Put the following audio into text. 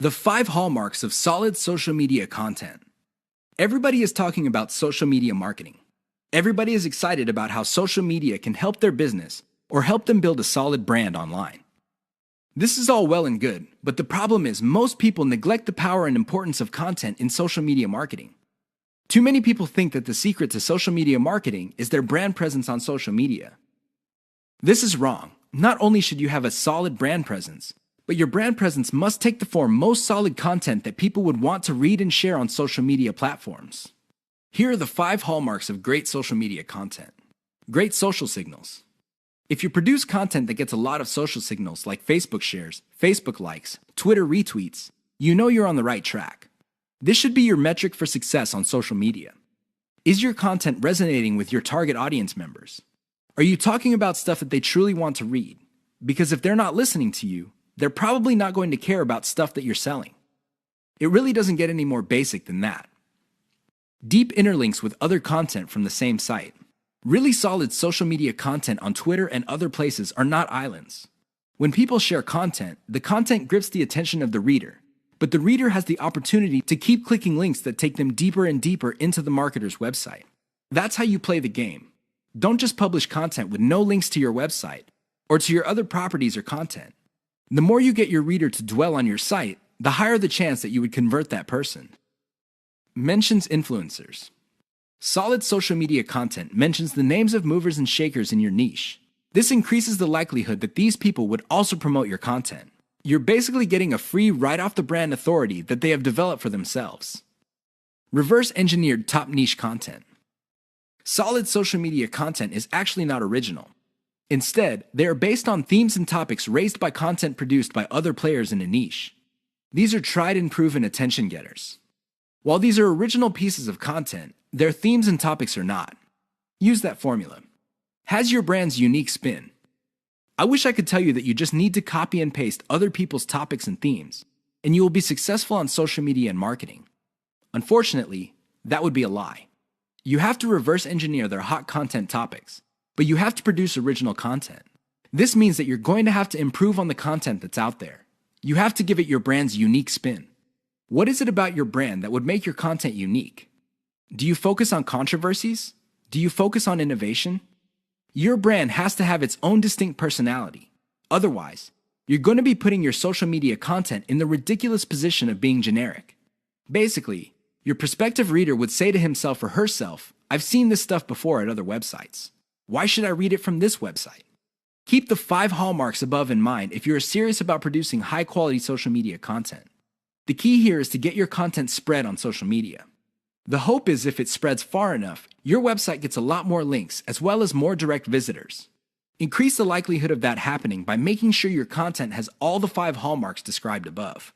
The 5 hallmarks of solid social media content. Everybody is talking about social media marketing. Everybody is excited about how social media can help their business or help them build a solid brand online. This is all well and good, but the problem is most people neglect the power and importance of content in social media marketing. Too many people think that the secret to social media marketing is their brand presence on social media. This is wrong. Not only should you have a solid brand presence, but your brand presence must take the form most solid content that people would want to read and share on social media platforms. Here are the 5 hallmarks of great social media content. Great social signals. If you produce content that gets a lot of social signals like Facebook shares, Facebook likes, Twitter retweets, you know you're on the right track. This should be your metric for success on social media. Is your content resonating with your target audience members? Are you talking about stuff that they truly want to read? Because if they're not listening to you, they're probably not going to care about stuff that you're selling. It really doesn't get any more basic than that. Deep interlinks with other content from the same site. Really solid social media content on Twitter and other places are not islands. When people share content, the content grips the attention of the reader, but the reader has the opportunity to keep clicking links that take them deeper and deeper into the marketer's website. That's how you play the game. Don't just publish content with no links to your website or to your other properties or content. The more you get your reader to dwell on your site, the higher the chance that you would convert that person. Mentions influencers. Solid social media content mentions the names of movers and shakers in your niche. This increases the likelihood that these people would also promote your content. You're basically getting a free right-off-the-brand authority that they have developed for themselves. Reverse-engineered top niche content. Solid social media content is actually not original. Instead, they are based on themes and topics raised by content produced by other players in a niche. These are tried and proven attention getters. While these are original pieces of content, their themes and topics are not. Use that formula. Has your brand's unique spin. I wish I could tell you that you just need to copy and paste other people's topics and themes, and you will be successful on social media and marketing. Unfortunately, that would be a lie. You have to reverse engineer their hot content topics, but you have to produce original content. This means that you're going to have to improve on the content that's out there. You have to give it your brand's unique spin. What is it about your brand that would make your content unique? Do you focus on controversies? Do you focus on innovation? Your brand has to have its own distinct personality. Otherwise, you're going to be putting your social media content in the ridiculous position of being generic. Basically, your prospective reader would say to himself or herself, "I've seen this stuff before at other websites. Why should I read it from this website?" Keep the 5 hallmarks above in mind if you're serious about producing high-quality social media content. The key here is to get your content spread on social media. The hope is if it spreads far enough, your website gets a lot more links as well as more direct visitors. Increase the likelihood of that happening by making sure your content has all the 5 hallmarks described above.